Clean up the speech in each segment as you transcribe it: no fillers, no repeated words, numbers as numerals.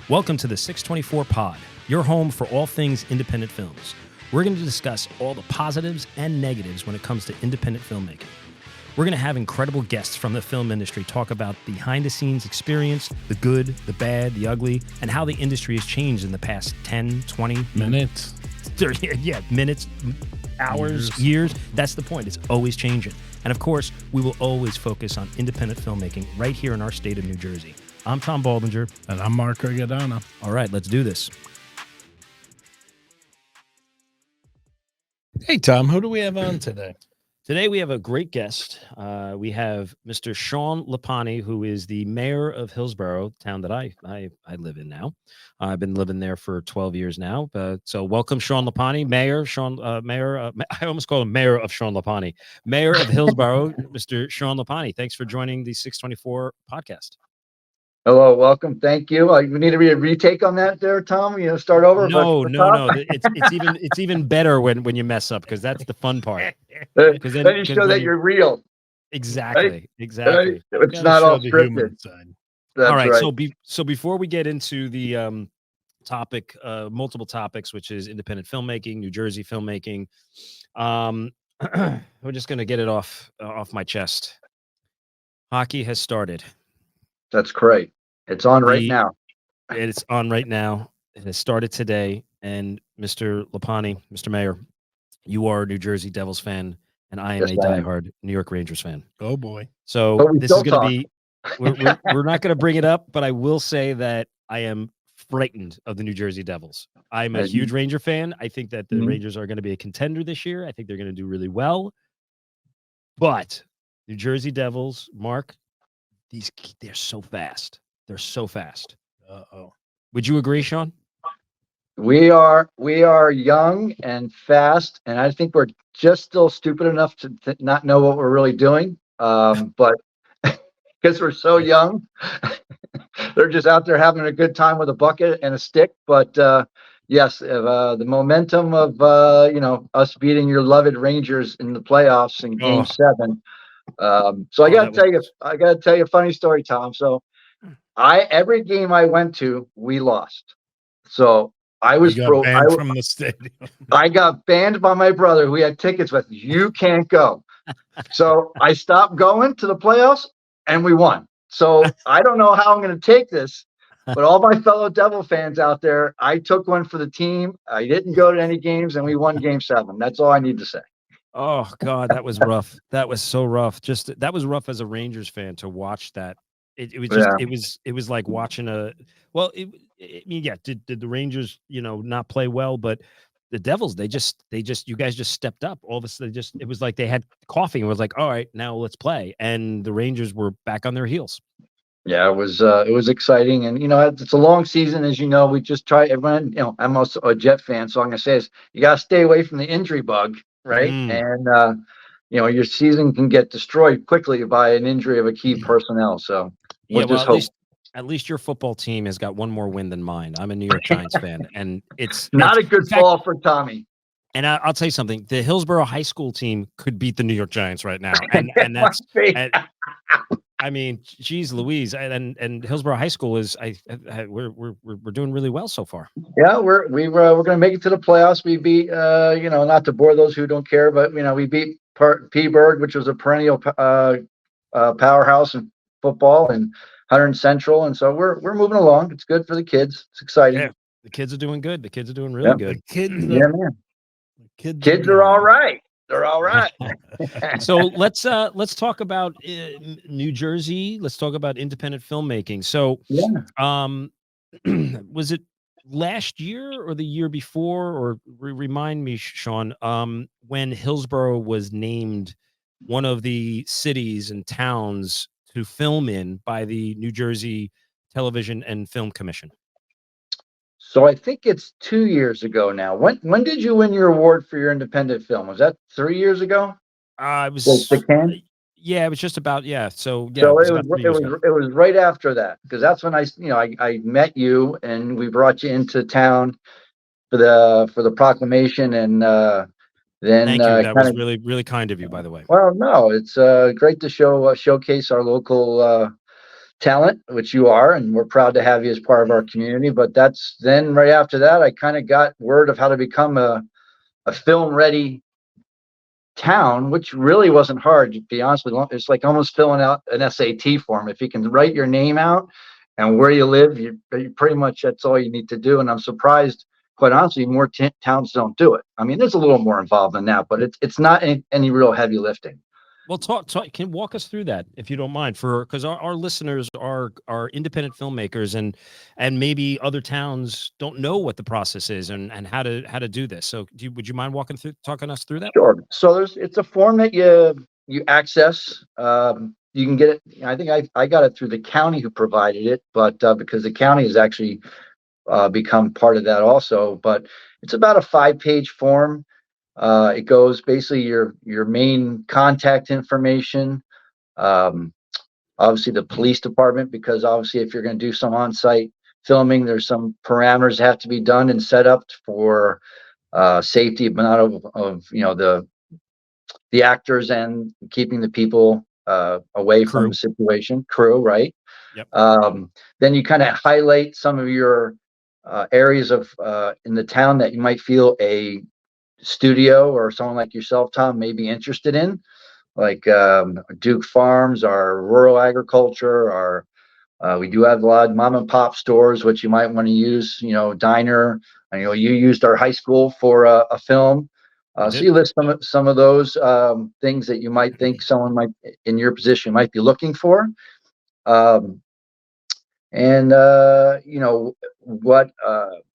Welcome to the 624 Pod, your home for all things independent films. We're going to discuss all the positives and negatives when it comes to independent filmmaking. We're going to have incredible guests from the film industry talk about behind-the-scenes experience, the good, the bad, the ugly, and how the industry has changed in the past 10, 20 minutes. 30, minutes, hours, years. That's the point. It's always changing. And of course, we will always focus on independent filmmaking right here in our state of New Jersey. I'm Tom Baldinger. And I'm Mark Rigodano. All right, let's do this. Hey, Tom, who do we have on today? Today we have a great guest. We have Mr. Shawn Lipani, who is the mayor of Hillsborough, town that I live in now. I've been living there for 12 years now. So welcome, Shawn Lipani, Mayor. I almost call him Mayor of Shawn Lipani, Mayor of Hillsborough, Mr. Shawn Lipani. Thanks for joining the 624 podcast. Hello, welcome. Thank you. You need a retake on that there, Tom? Start over? No. It's even better when you mess up, because that's the fun part. Then you show that you're real. Exactly. Right? Exactly. It's not all scripted. All right. Right. So before we get into the topic, multiple topics, which is independent filmmaking, New Jersey filmmaking, we're just going to get it off my chest. Hockey has started. That's great. It's on right now. It's on right now. It has started today. And Mr. Lipani, Mr. Mayor, you are a New Jersey Devils fan, and I am a diehard New York Rangers fan. Oh, boy. So this is going to be, we're not going to bring it up, but I will say that I am frightened of the New Jersey Devils. I'm a huge Ranger fan. I think that the Rangers are going to be a contender this year. I think they're going to do really well. But New Jersey Devils, Mark, they're so fast. They're so fast. Uh-oh. Would you agree, Shawn? We are young and fast, and I think we're just still stupid enough to not know what we're really doing. But because we're so young, they're just out there having a good time with a bucket and a stick. But yes, the momentum of us beating your loved Rangers in the playoffs in Game 7. So I gotta tell you a funny story, Tom. So every game I went to, we lost. So I was banned from the stadium. I got banned by my brother, who we had tickets with. You can't go. So I stopped going to the playoffs, and we won. So I don't know how I'm going to take this, but all my fellow Devil fans out there, I took one for the team. I didn't go to any games, and we won Game 7. That's all I need to say. Oh God, that was rough. That was so rough. That was rough as a Rangers fan to watch that. It was like watching did the Rangers, not play well, but the Devils, you guys just stepped up. All of a sudden, it was like they had coffee and was like, all right, now let's play. And the Rangers were back on their heels. Yeah, it was exciting. And, it's a long season, as you know. We just try everyone, I'm also a Jet fan. So I'm going to say is you got to stay away from the injury bug. Right. And, your season can get destroyed quickly by an injury of a key personnel. So at least your football team has got one more win than mine. I'm a New York Giants fan, and it's not a good fall for Tommy. And I'll tell you something. The Hillsborough High School team could beat the New York Giants right now. And that's, I mean, geez Louise. And Hillsborough High School is, we're doing really well so far. Yeah, we're going to make it to the playoffs. We beat, not to bore those who don't care, but we beat P-Burg, which was a perennial powerhouse in football, and Hunter and Central, and so we're moving along. It's good for the kids. It's exciting. Yeah, the kids are doing good. The kids are doing really good. Kids are all right. They're all right. So let's talk about New Jersey. Let's talk about independent filmmaking. So, was it last year or the year before, or remind me, Shawn, when Hillsborough was named one of the cities and towns to film in by the New Jersey Television and Film Commission? So I think it's 2 years ago now. When did you win your award for your independent film? Was that 3 years ago? It was. Yeah, it was just about So yeah, so it was right after that, because that's when I met you, and we brought you into town for the proclamation, and then thank you. That was really, really kind of you, by the way. Well, no, it's great to showcase our local talent, which you are, and we're proud to have you as part of our community. But that's then right after that, I kind of got word of how to become a film ready town, which really wasn't hard, to be honest with you. It's like almost filling out an SAT form. If you can write your name out and where you live, you pretty much, that's all you need to do. And I'm surprised, quite honestly, more towns don't do it. I mean, there's a little more involved than that, but it's not any real heavy lifting. Well, talk, can walk us through that if you don't mind, because our listeners are independent filmmakers, and maybe other towns don't know what the process is and how to do this. So would you mind talking us through that? Sure. So it's a form that you access. You can get it. I think I got it through the county who provided it, but because the county has actually become part of that also. But it's about a 5-page form. It goes basically your main contact information, obviously the police department, because obviously if you're going to do some on-site filming, there's some parameters that have to be done and set up for safety, but not of the actors and keeping the people away from the situation. Crew, right? Yep. Then you kind of highlight some of your areas of in the town that you might feel a studio or someone like yourself, Tom, may be interested in, like Duke Farms, our rural agriculture, our we do have a lot of mom and pop stores, which you might want to use, diner. I know you used our high school for a film. So you list some of those things that you might think someone might in your position might be looking for. And what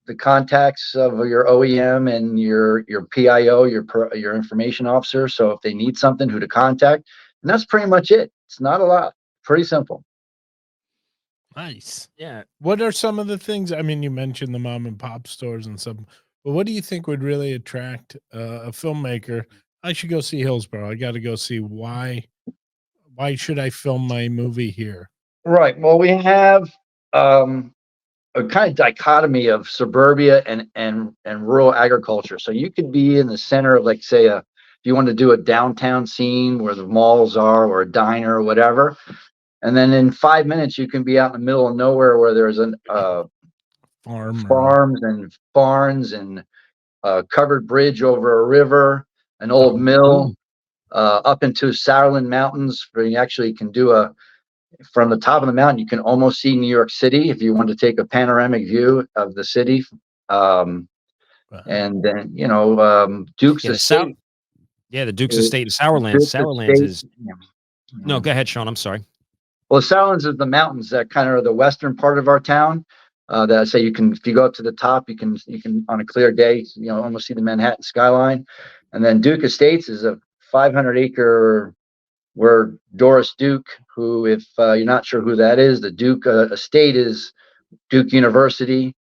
the contacts of your OEM and your PIO, your information officer. So if they need something, who to contact, and that's pretty much it. It's not a lot. Pretty simple. Nice. Yeah. What are some of the things? I mean, you mentioned the mom and pop stores and stuff, but what do you think would really attract a filmmaker? I should go see Hillsborough. I got to go see why should I film my movie here? Right. Well, we have a kind of dichotomy of suburbia and rural agriculture. So you could be in the center of, like, say, if you want to do a downtown scene where the malls are, or a diner or whatever, and then in 5 minutes you can be out in the middle of nowhere where there's an farms and barns and a covered bridge over a river, an old mill, up into Sauerland Mountains, where you actually can do from the top of the mountain, you can almost see New York City if you want to take a panoramic view of the city. And then, Duke's Estate. The Duke's Estate and Sauerlands is. No, go ahead, Sean. I'm sorry. Well, the Sauerlands is the mountains that kind of are the western part of our town. That I say if you go up to the top, you can on a clear day, almost see the Manhattan skyline. And then Duke Estates is a 500-acre where Doris Duke, who, if you're not sure who that is, the Duke Estate is Duke University.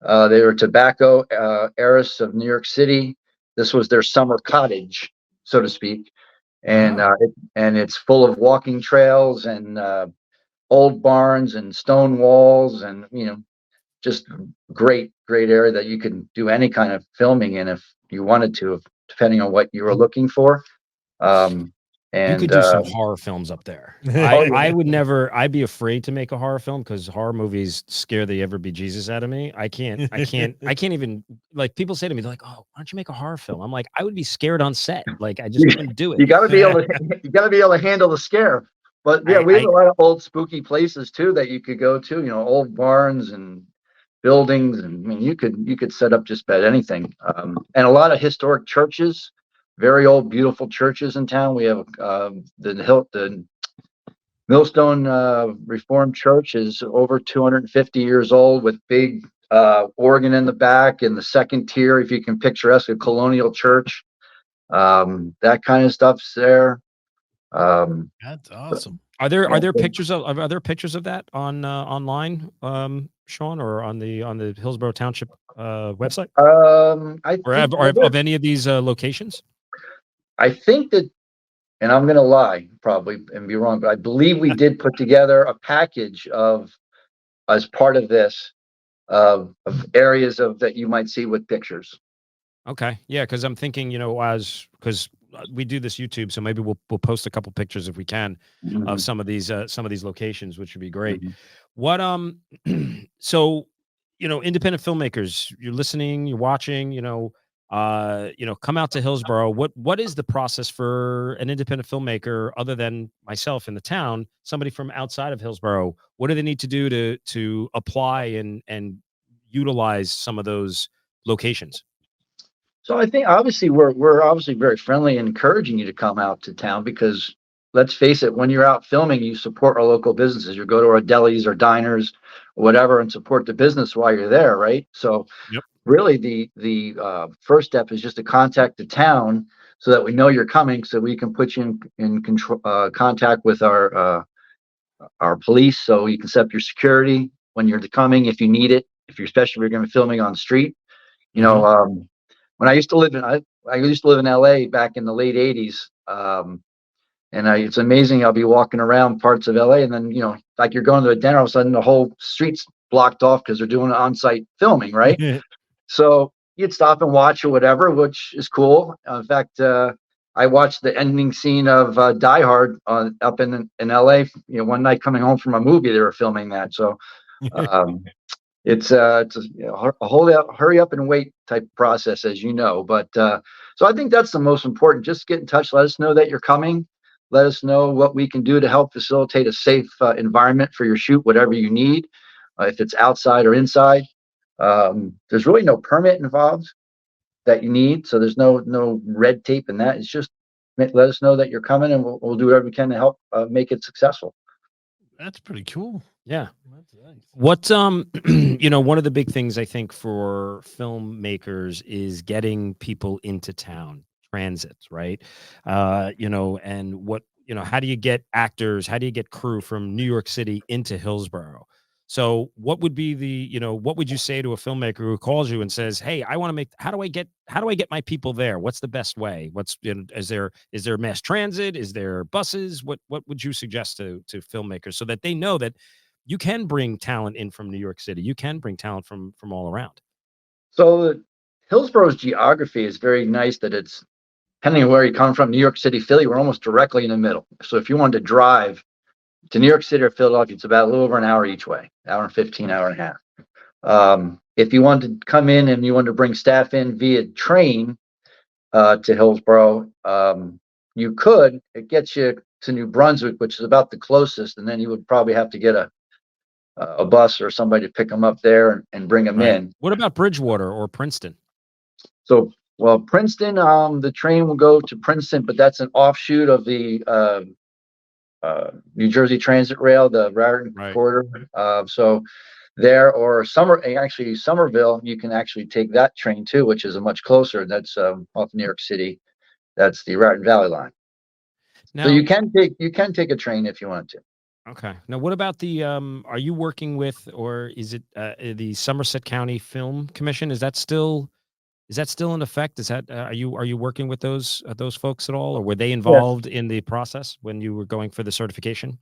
They were tobacco heiress of New York City. This was their summer cottage, so to speak. And it's full of walking trails and old barns and stone walls, and just great area that you can do any kind of filming in if you wanted to, depending on what you were looking for. And you could do some horror films up there. I would never. I'd be afraid to make a horror film because horror movies scare the ever bejesus out of me. I can't even, like, people say to me, they're like, "Oh, why don't you make a horror film?" I'm like, I would be scared on set. Like, I just couldn't do it. You got to be able to handle the scare. But yeah, we have a lot of old spooky places too that you could go to. Old barns and buildings, and I mean, you could set up just about anything. And a lot of historic churches. Very old, beautiful churches in town. We have the Millstone Reformed Church is over 250 years old, with big organ in the back, and the second tier, if you can picture us, a colonial church. That kind of stuff's there. That's awesome. Are there pictures of that on online, Sean, or on the Hillsborough Township website? Of any of these locations? I think that, and I'm going to lie probably and be wrong, but I believe we did put together a package as part of this, of areas that you might see with pictures. Okay. Yeah. Cause I'm thinking, because we do this YouTube, so maybe we'll post a couple pictures if we can of some of these locations, which would be great. What so independent filmmakers, you're listening, you're watching, come out to Hillsborough. What is the process for an independent filmmaker other than myself in the town, somebody from outside of Hillsborough? What do they need to do to apply and utilize some of those locations? So I think obviously we're obviously very friendly and encouraging you to come out to town because let's face it, when you're out filming, you support our local businesses. You go to our delis or diners or whatever and support the business while you're there, right? So Yep. really the first step is just to contact the town so that we know you're coming, so we can put you in control contact with our police, so you can set up your security when you're coming if you need it. If you're especially if you're going to be filming on the street, when I used to live in I used to live in LA back in the late 80s. It's amazing. I'll be walking around parts of LA and then, like you're going to a dinner, all of a sudden the whole street's blocked off because they're doing on-site filming, right? So you'd stop and watch or whatever, which is cool. In fact, I watched the ending scene of Die Hard up in LA, one night coming home from a movie, they were filming that. So it's a hurry up and wait type process, as you know. But so I think that's the most important. Just get in touch. Let us know that you're coming. Let us know what we can do to help facilitate a safe environment for your shoot, whatever you need, if it's outside or inside. There's really no permit involved that you need, so there's no red tape in that. It's just let us know that you're coming, and we'll do whatever we can to help make it successful. That's pretty cool. Yeah. That's nice. What one of the big things I think for filmmakers is getting people into town, transits, right? And what how do you get actors, how do you get crew from New York City into Hillsborough? So what would be what would you say to a filmmaker who calls you and says, "Hey, I want to make how do I get my people there? What's the best way? Is there mass transit? Is there buses? What would you suggest to filmmakers so that they know that you can bring talent in from New York City. You can bring talent from all around." So Hillsborough's geography is very nice that it's, depending on where you come from, New York City, Philly, we're almost directly in the middle. So if you wanted to drive to New York City or Philadelphia, it's about a little over an hour each way, hour and 15, hour and a half. If you wanted to come in and you wanted to bring staff in via train to Hillsborough, you could. It gets you to New Brunswick, which is about the closest, and then you would probably have to get a bus or somebody to pick them up there and bring them in. What about Bridgewater or Princeton? So, well, Princeton, the train will go to Princeton, but that's an offshoot of the New Jersey Transit Rail, the Raritan corridor. So there, or Somerville, you can actually take that train too, which is a much closer. That's off New York City. That's the Raritan Valley line. Now, so you can take a train if you want to. Okay. Now, what about the are you working with, or is it the Somerset County Film Commission? Is that still in effect? Is that are you working with those folks at all, or were they involved in the process when you were going for the certification?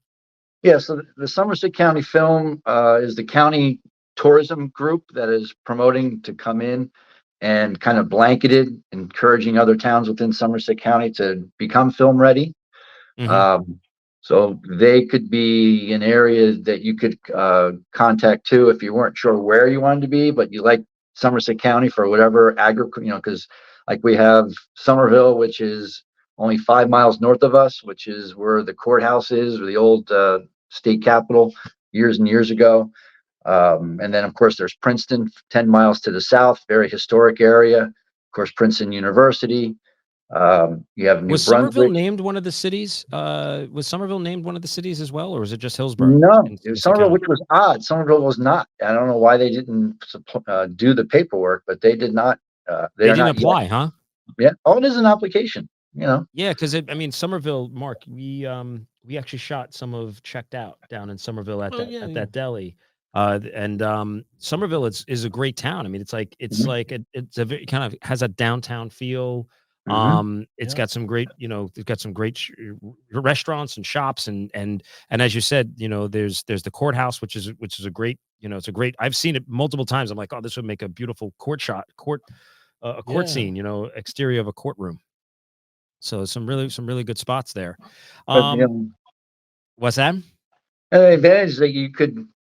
Yeah, so the Somerset County Film is the county tourism group that is promoting to come in and kind of blanketed, encouraging other towns within Somerset County to become film ready. So they could be an area that you could contact too if you weren't sure where you wanted to be, but you like Somerset County for whatever because like we have Somerville, which is only 5 miles north of us, which is where the courthouse is, or the old state capitol years and years ago. And then, of course, there's Princeton, 10 miles to the south, very historic area. Of course, Princeton University. You have New Was Brunswick. Somerville named one of the cities? Was Somerville named one of the cities as well, or was it just Hillsborough? No, it was Somerville, which was odd. Somerville was not. I don't know why they didn't do the paperwork, but they did not. They didn't apply, yet. Huh? Yeah. Oh, it is an application. Yeah, because Somerville, Mark, we actually shot some of Checked Out down in Somerville at that deli. And Somerville is a great town. I mean, it's a very kind of has a downtown feel. It's got some great, it's got some great restaurants and shops and as you said, there's the courthouse, which is a great, it's a great. I've seen it multiple times. I'm like, oh, this would make a beautiful court scene, exterior of a courtroom. So some really good spots there. But, you know, What's that? and the advantage is that you could,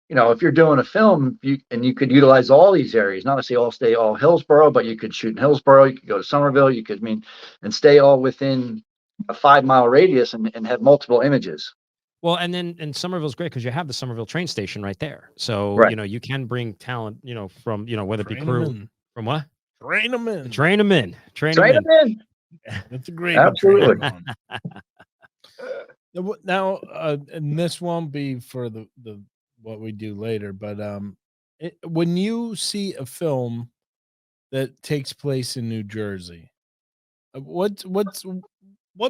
you know, if you're doing a film, you could utilize all these areas, not necessarily stay all Hillsborough, but you could shoot in Hillsborough, you could go to Somerville, you could, and stay all within a 5-mile radius and have multiple images. Well, and Somerville's great because you have the Somerville train station right there. So, Right. you know, you can bring talent, you know, from, you know, whether it be Train 'em crew in. from what? Train them in. Train them in. Train them Train in. them in. That's a great Absolutely. train on. Now, and this won't be for the what we do later, but when you see a film that takes place in New Jersey, what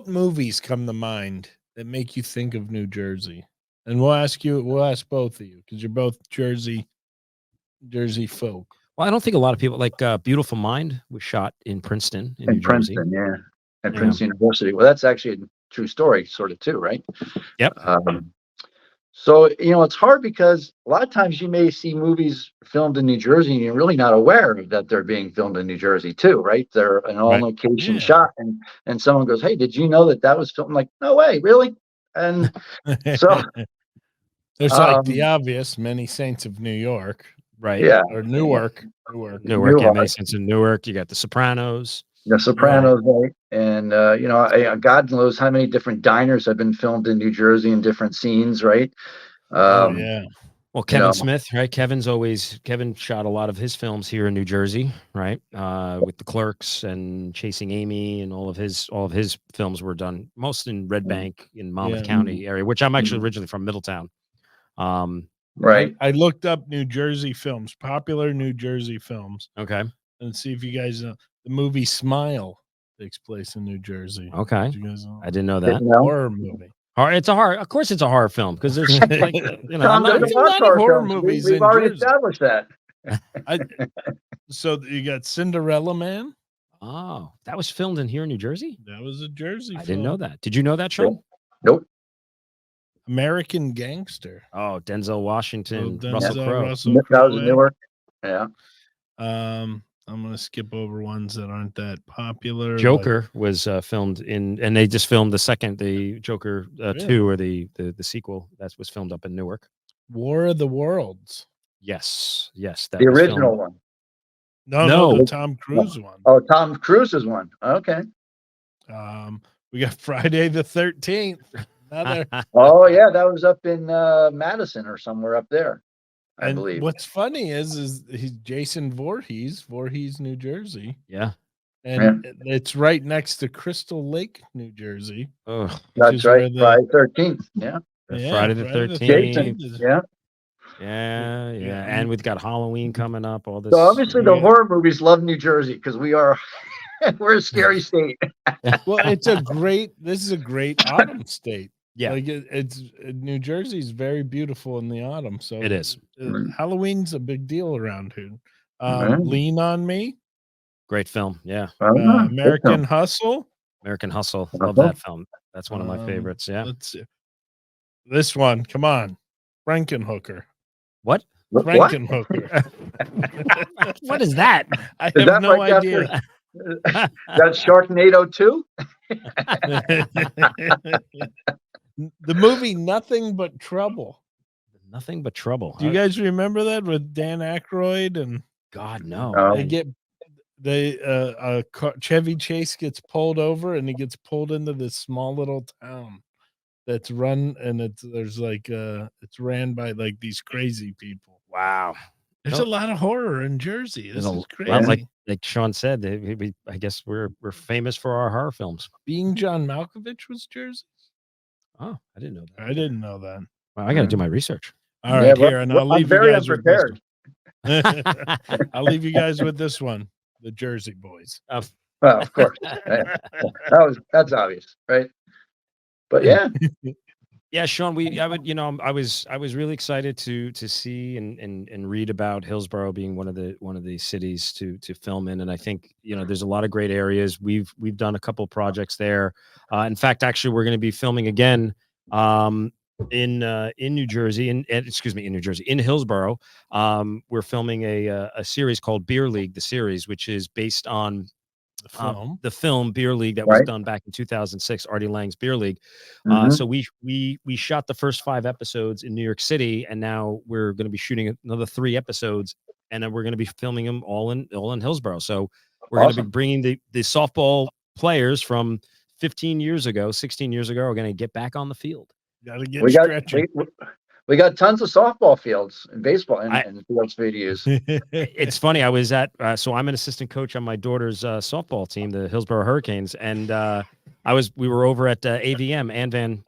movies come to mind that make you think of New Jersey? And we'll ask both of you because you're both Jersey folk. Well, I don't think a lot of people like Beautiful Mind was shot in Princeton, in New Jersey. Princeton, yeah. At Yeah. Princeton University. Well, that's actually a true story, sort of, too, right? Yep. So, you know, it's hard because a lot of times you may see movies filmed in New Jersey and you're really not aware that they're being filmed in New Jersey too, right? They're an on location Yeah. shot and someone goes, "Hey, did you know that was filmed?" Like, no way, really? And so there's like the obvious Many Saints of New York, Right. yeah, or Newark. Yeah, many sense in Newark. You got The Sopranos. The Sopranos, right? And you know, God knows how many different diners have been filmed in New Jersey in different scenes, right? Oh yeah. Well, Kevin Smith, right? Kevin shot a lot of his films here in New Jersey, right? With The Clerks and Chasing Amy, and all of his films were done most in Red Bank in Monmouth County area, which I'm actually originally from Middletown. Right. I looked up New Jersey films, popular New Jersey films. Okay. And see if you guys know the movie Smile takes place in New Jersey. Okay. You guys know? I didn't know that. Horror movie. It's a horror. Of course, it's a horror film because there's like, you know, Tom I'm not, doesn't a lot watch of horror films. movies We've in already Jersey. established that. So you got Cinderella Man. Oh, that was filmed in here in New Jersey? That was a Jersey film. I didn't know that. Did you know that, Sean? Nope. American Gangster. Oh, Denzel Washington, Denzel, Russell Crowe. Russell That was Newark. Yeah. I'm gonna skip over ones that aren't that popular. Joker was filmed in, and they just filmed the Joker 2 or the sequel that was filmed up in Newark. War of the Worlds. Yes, that The was original filmed. one. No, the Tom Cruise one. Oh, Tom Cruise's one. Okay. We got Friday the 13th. Another. Oh yeah, that was up in Madison or somewhere up there, I believe. What's funny is he's Jason Voorhees, New Jersey. Yeah. And it's right next to Crystal Lake, New Jersey. Oh, that's right. Friday 13th. Yeah. Friday the 13th. Yeah. Yeah. And we've got Halloween coming up. All this. So obviously the horror movies love New Jersey because we're a scary state. Well, this is a great autumn state. Yeah. Like it's New Jersey's very beautiful in the autumn. So it is. Halloween's a big deal around here. Lean on Me. Great film. Yeah. American Hustle. Love that film. That's one of my favorites. Yeah. Let's see. This one. Come on. Frankenhooker. What? Frankenhooker. What is that? I have no idea. That's Sharknado 2? The movie Nothing But Trouble. Nothing But Trouble. Do you guys remember that with Dan Aykroyd and God no. Chevy Chase gets pulled over and he gets pulled into this small little town that's run and it's ran by like these crazy people. Wow. There's a lot of horror in Jersey. This is crazy. Well, like Sean said, I guess we're famous for our horror films. Being John Malkovich was Jersey. Oh, I didn't know that. I didn't know that. Well, I got to do my research. All right, here, and I'll leave you guys with this one. I'll leave you guys with this one: the Jersey Boys. Well, of course, that's obvious, right? But yeah. Yeah, Sean, I was really excited to see and read about Hillsborough being one of the cities to film in, and I think there's a lot of great areas. We've done a couple projects there. In fact, actually, we're going to be filming again in New Jersey, in Hillsborough. We're filming a series called Beer League, the series, which is based on The film. the film Beer League that was Right. done back in 2006, Artie Lang's Beer League. Mhm. So we shot the first 5 episodes in New York City, and now we're going to be shooting another 3 episodes, and then we're going to be filming them all in Hillsborough. So we're going to be Awesome. bringing the softball players from 15 years ago, 16 years ago, are going to get back on the field. Gotta get We got stretching. we got tons of softball fields and baseball I- and fields for you to use. It's funny. I was at so I'm an assistant coach on my daughter's softball team, the Hillsborough Hurricanes, and we were over at AVM, Anvan,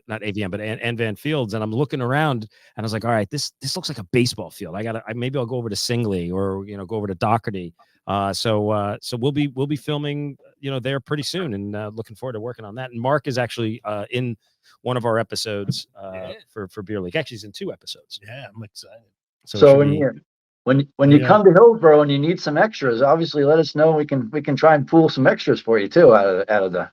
not AVM, but Anvan Fields, and I'm looking around, and I was like, all right, this looks like a baseball field. Maybe I'll go over to Singley, or go over to Doherty. So we'll be filming there pretty soon, and looking forward to working on that. And Mark is actually in one of our episodes for Beer League. Actually, he's in 2 episodes. Yeah, I'm excited. So when you come to Hillsborough and you need some extras, obviously let us know. We can try and pool some extras for you too out of the.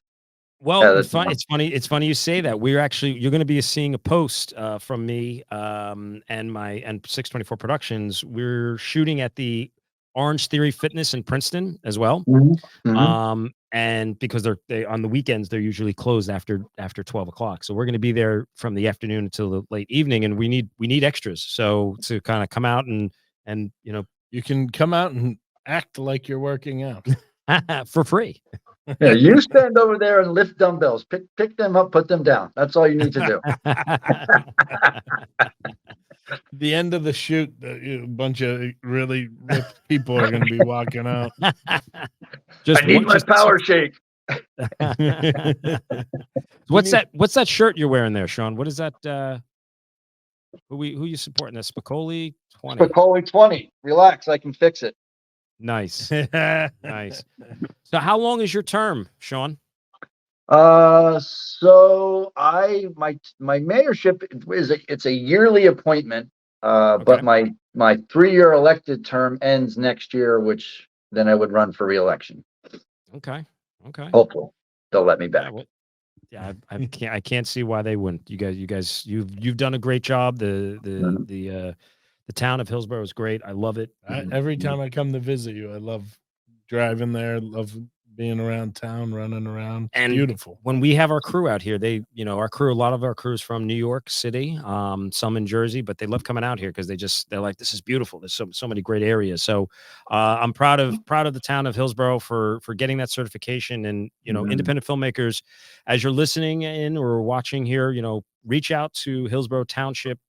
Well, it's funny you say that. You're going to be seeing a post from me and 624 Productions. We're shooting at the Orange Theory Fitness in Princeton as well. Mhm. And because they on the weekends, they're usually closed after 12 o'clock. So we're going to be there from the afternoon until the late evening, and we need extras. So to kind of come out and you can come out and act like you're working out for free. Yeah, you stand over there and lift dumbbells. Pick them up, put them down. That's all you need to do. The end of the shoot, a bunch of really ripped people are going to be walking out. I need my power shake. What's that shirt you're wearing there, Shawn? What is that? Who you supporting? That Spicoli 20. Spicoli 20. Relax, I can fix it. Nice. Nice. So how long is your term, Shawn? So my mayorship it's a yearly appointment. Okay. But my 3-year elected term ends next year, which then I would run for re-election. Okay. Hopefully they'll let me back. I can't see why they wouldn't. You guys, you've done a great job. The town of Hillsborough is great. I love it. Every time I come to visit you, I love driving there. Love being around town, running around. It's beautiful. When we have our crew out here, our crew, a lot of our crew is from New York City, some in Jersey, but they love coming out here because they're like, this is beautiful. There's so many great areas. So I'm proud of the town of Hillsborough for getting that certification. And independent filmmakers, as you're listening in or watching here, reach out to Hillsborough Township.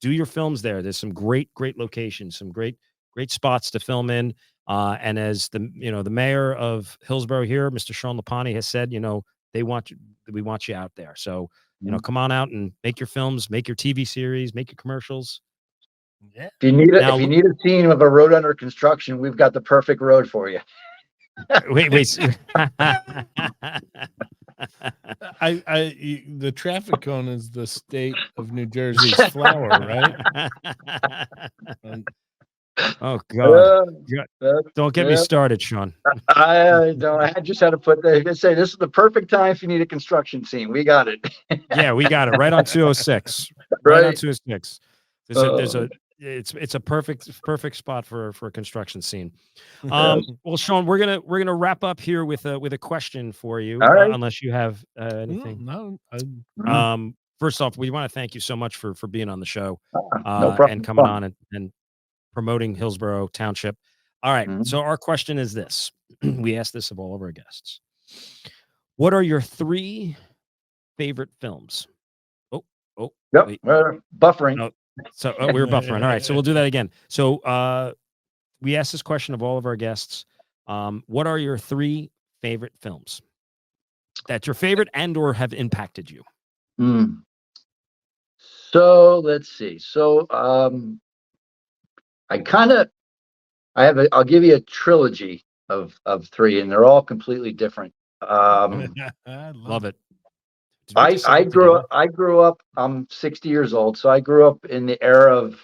Do your films there. There's some great locations, some great spots to film in. And as the mayor of Hillsborough here, Mr. Shawn Lipani, has said, we want you out there. So, come on out and make your films, make your TV series, make your commercials. Yeah. If you need a scene of a road under construction, we've got the perfect road for you. Wait. The traffic cone is the state of New Jersey's flower, right? Oh God! Don't get me started, Shawn. I just had to put say this is the perfect time if you need a construction scene. We got it. Yeah, we got it right on 206. Right on 206. It's a perfect spot for a construction scene. Well, Shawn, we're gonna wrap up here with a question for you, right. Unless you have anything. No. First off, we want to thank you so much for being on the show, no problem. and coming on and promoting Hillsborough Township. All right. So our question is this: we ask this of all of our guests. What are your 3 favorite films? Yep. Wait. Buffering. Oh. So we were buffering. All right. So we'll do that again. So we asked this question of all of our guests. What are your 3 favorite films that your favorite and or have impacted you? So let's see. So I'll give you a trilogy of 3, and they're all completely different. I Love it. I grew up. I'm 60 years old, so I grew up in the era of.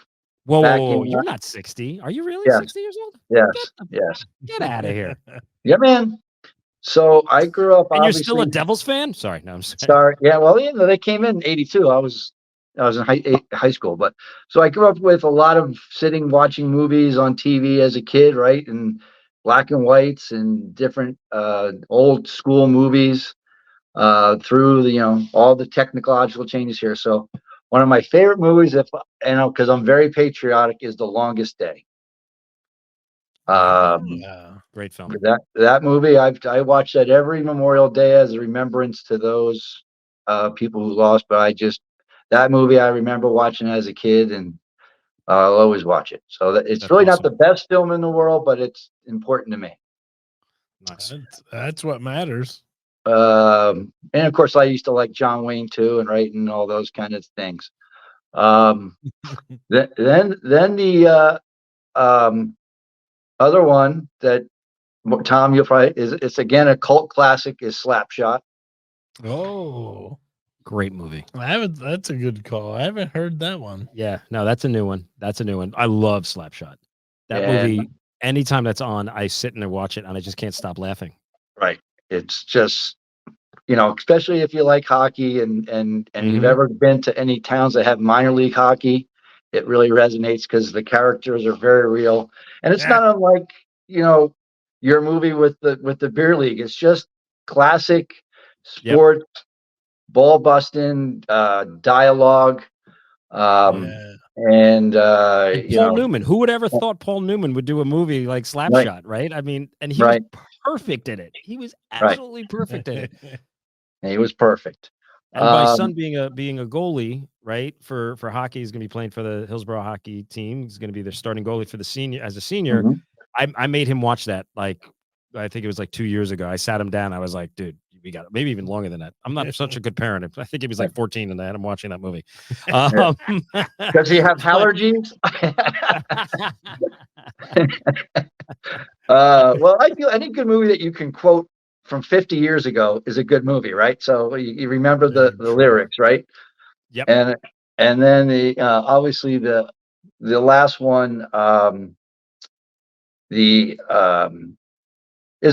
Whoa! You're not 60. Are you really 60 years old? Yes. Get out of here. Yeah, man. So I grew up. And you're still a Devils fan? Sorry, no, I'm sorry. Yeah, well, they came in '82. I was in high school, but so I grew up with a lot of sitting watching movies on TV as a kid, right? And black and whites and different old school movies through the all the technological changes here. So one of my favorite movies, if because I'm very patriotic, is The Longest Day. Yeah. Great film. That movie, I watch that every Memorial Day as a remembrance to those people who lost. But that movie I remember watching as a kid, and I'll always watch it. So it's That's really not awesome. the best film in the world, but it's important to me. Nice. That's what matters. And of course, I used to like John Wayne too, and writing all those kind of things. Then the other one that Tom, you'll probably it's again a cult classic is Slapshot. Oh, Great movie. that's a good call. I haven't heard that one. Yeah, no, that's a new one. I love Slapshot. That movie, anytime that's on, I sit and I watch it and I just can't stop laughing. Right. It's just, especially if you like hockey and you've ever been to any towns that have minor league hockey, it really resonates because the characters are very real. And it's not unlike, your movie with the beer league. It's just classic sport, ball busting, dialogue. And Paul Newman, who would ever thought Paul Newman would do a movie like Slapshot, right? I mean, and he was perfect in it. He was absolutely perfect in it. He was perfect. And my son being a goalie, right, for hockey, he's going to be playing for the Hillsborough hockey team. He's going to be their starting goalie for the senior. I made him watch that. Like, I think it was like 2 years ago. I sat him down. I was like, dude, we got it. Maybe even longer than that. I'm not such a good parent. I think he was like 14 and I had him watching that movie. Does he have allergies? Well, I feel any good movie that you can quote from 50 years ago is a good movie, right? So you remember the lyrics, right? Yep. And then the obviously the last one is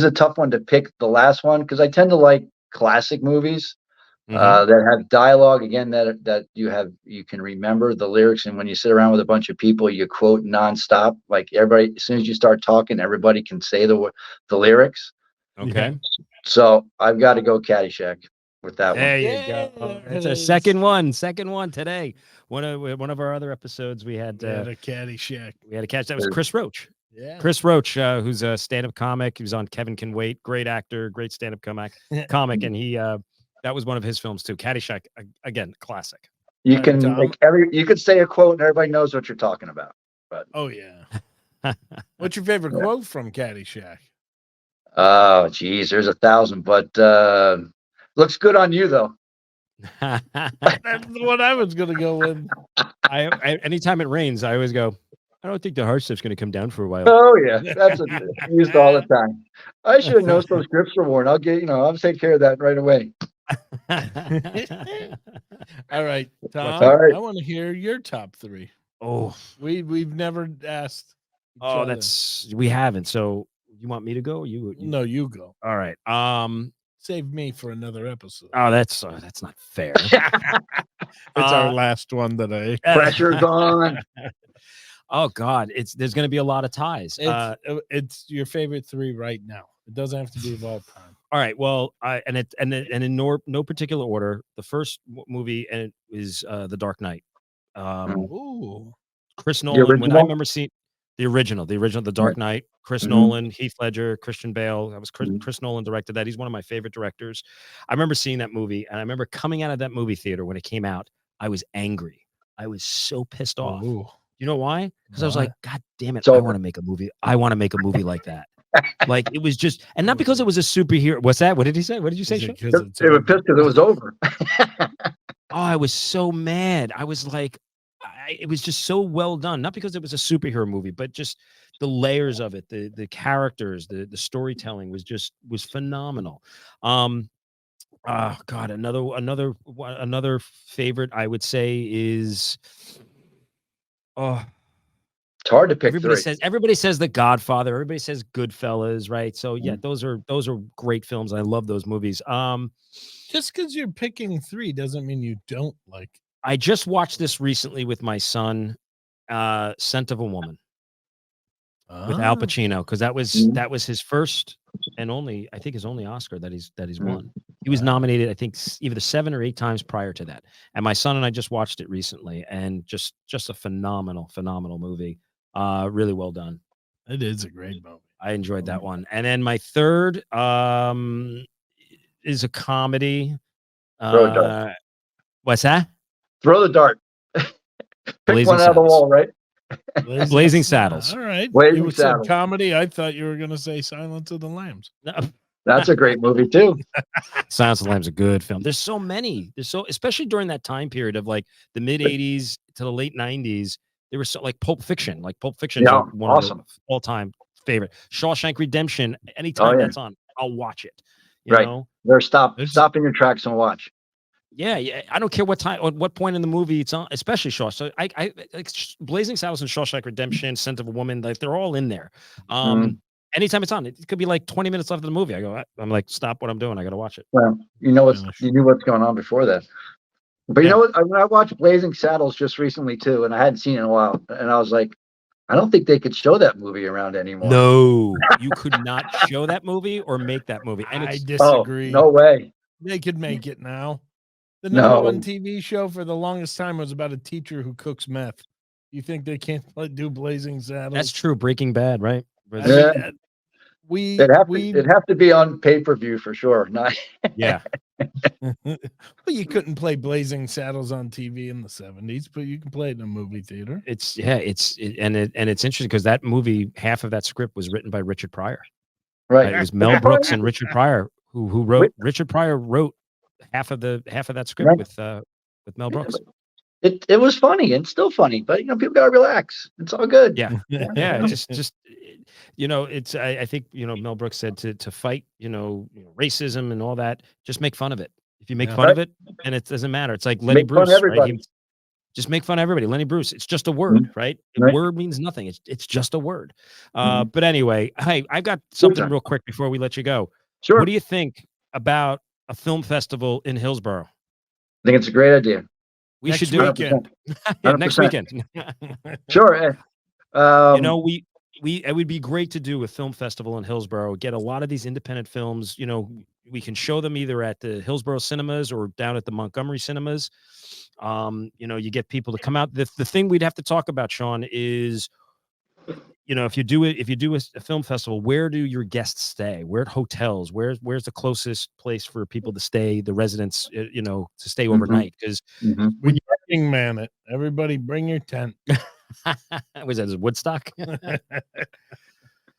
a tough one to pick, the last one, because I tend to like classic movies that have dialogue again that you can remember the lyrics, and when you sit around with a bunch of people, you quote nonstop. Like everybody, as soon as you start talking, everybody can say the lyrics. Okay. So I've got to go Caddyshack with that there one. You go. It's a second one today. One of our other episodes we had a Caddyshack. We had a catch. That was Chris Roach. Yeah. Chris Roach, who's a stand-up comic. He was on Kevin Can Wait. Great actor, great stand-up comic, and he that was one of his films too. Caddyshack, again, classic. You can you could say a quote and everybody knows what you're talking about. But what's your favorite quote from Caddyshack? Oh, geez, there's 1,000, but looks good on you though. That's what I was gonna go with. I anytime it rains, I always go, I don't think the hard stuff's going to come down for a while. Oh yeah, that's used all the time. I should have known those scripts were worn. I'll take care of that right away. All right, Tom. All right. I want to hear your top three. Oh, we've never asked. We haven't. So you want me to go? You? No, you go. All right. Save me for another episode. Oh, that's not fair. It's our last one that pressure's on. Oh God, there's going to be a lot of ties. It's your favorite three right now. It doesn't have to be of all time. All right. Well, and in no particular order. The first movie is The Dark Knight. Chris Nolan. When I remember seeing the original, The Dark Knight. Chris Nolan, Heath Ledger, Christian Bale. That was Chris Nolan directed that. He's one of my favorite directors. I remember seeing that movie, and I remember coming out of that movie theater when it came out. I was angry. I was so pissed off. Ooh. You know why? Because I was like, God damn it! I want to make a movie. I want to make a movie like that. Like it was just, and not because it was a superhero. What's that? What did he say? What did you say? It was pissed because it was over. Oh, I was so mad. I was like, it was just so well done. Not because it was a superhero movie, but just the layers of it, the characters, the storytelling was phenomenal. Oh God, another favorite I would say is. Oh, it's hard to pick. Everybody says The Godfather. Everybody says Goodfellas, right? So yeah, those are great films. I love those movies. Just because you're picking three doesn't mean you don't like. I just watched this recently with my son. Scent of a Woman. with Al Ah, Pacino, because Mhm. that was his first and only, I think his only Oscar that he's Mhm. won. He was Wow. nominated, I think, either 7 or 8 times prior to that. And my son and I just watched it recently, and just a phenomenal movie. Really well done. It is a great movie. I enjoyed that one. And then my third is a comedy. Throw a dart. What's that? Throw the dart. Pick Blazing one out of the Saddles. wall, right? Blazing Saddles. All right. Blazing You said Saddles. comedy. I thought you were going to say Silence of the Lambs. No. That's a great movie too. Silence of the Lambs is a good film. There's so many. Especially during that time period of like the mid 80s to the late 90s. There was so like Pulp Fiction. Like Pulp Fiction is Yeah, one awesome. of the all-time favorite. Shawshank Redemption. Oh, Anytime yeah. that's on, I'll watch it. You Right. know? They're stop in your tracks and watch. Yeah. I don't care what time or what point in the movie it's on, especially Shaw. So I like Blazing Saddles and Shawshank Redemption, Scent of a Woman, like they're all in there. Anytime it's on, it could be like 20 minutes left of the movie. I'm like, stop what I'm doing. I gotta watch it. Well, you knew what's going on before that. But you know what? When I watched Blazing Saddles just recently too, and I hadn't seen it in a while, and I was like, I don't think they could show that movie around anymore. No, you could not show that movie or make that movie. And I it's, disagree. No way. They could make it now. The No. number one TV show for the longest time was about a teacher who cooks meth. You think they can't do Blazing Saddles? that's true. Breaking Bad, right? I mean, It'd have to be on pay-per-view for sure. Not Yeah. Well, you couldn't play Blazing Saddles on TV in the 70s, but you can play it in a movie theater. It's interesting because that movie, half of that script was written by Richard Pryor. right. It was Mel Brooks and Richard Pryor who wrote. Richard Pryor wrote half of that script with Mel Brooks. It was funny and still funny, but people gotta relax. It's all good. Yeah. Yeah. Just it's I think Mel Brooks said to fight racism and all that, just make fun of it. If you make fun of it, and it doesn't matter. It's like Lenny Make fun of Bruce, everybody. right? Just make fun of everybody. Lenny Bruce. It's just a word, right? A Right. word means nothing. It's just a word. But anyway, hey, I've got something real quick before we let you go. Sure. What do you think about a film festival in Hillsborough? I think it's a great idea. We should do 100%. it. Yeah, next 100%. weekend. Sure. It would be great to do a film festival in Hillsborough. Get a lot of these independent films. We can show them either at the Hillsborough cinemas or down at the Montgomery cinemas. You get people to come out. The thing we'd have to talk about, Shawn, is if you do a film festival, where do your guests stay? Where at hotels? Where's the closest place for people to stay? The residents, to stay overnight, because We Burning Man it. Everybody, bring your tent. was that Woodstock?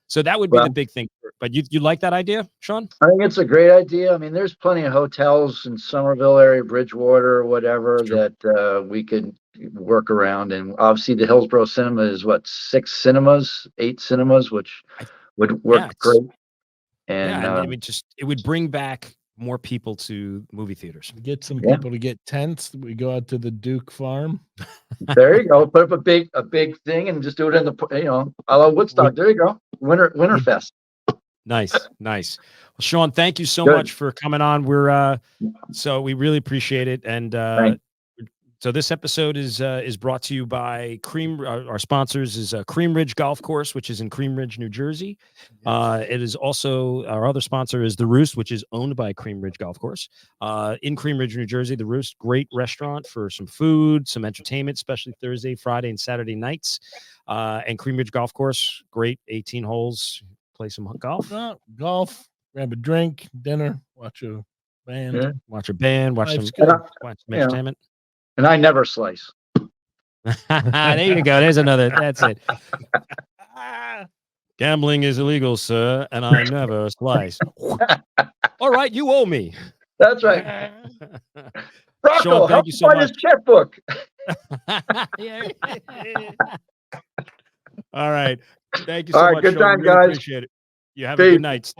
So that would be the big thing. But you like that idea, Shawn? I think it's a great idea. I mean, there's plenty of hotels in Somerville area, Bridgewater, or whatever, that we could work around. And obviously the Hillsborough Cinema is 8 cinemas, which would work great. And it would bring back more people to movie theaters. Get some people to get tents. We go out to the Duke Farm. There you go. Put up a big thing and just do it in the a la Woodstock. There you go. Winterfest. Nice. Well, Shawn, thank you so much for coming on. We really appreciate it. And so this episode is brought to you by our sponsors is Cream Ridge Golf Course, which is in Cream Ridge, New Jersey. It is also our other sponsor is The Roost, which is owned by Cream Ridge Golf Course in Cream Ridge, New Jersey. The Roost, great restaurant for some food, some entertainment, especially Thursday, Friday, and Saturday nights. And Cream Ridge Golf Course, great 18 holes. Play some golf, grab a drink, dinner, watch a band, watch some entertainment. And I never slice. There you go. There's another. That's it. Gambling is illegal, sir, and I never slice. All right, you owe me. That's right. Rocco, Shawn, thank you so much. His checkbook. All right. Thank you so much. Good Shawn. time, Really guys. appreciate it. You have a good night.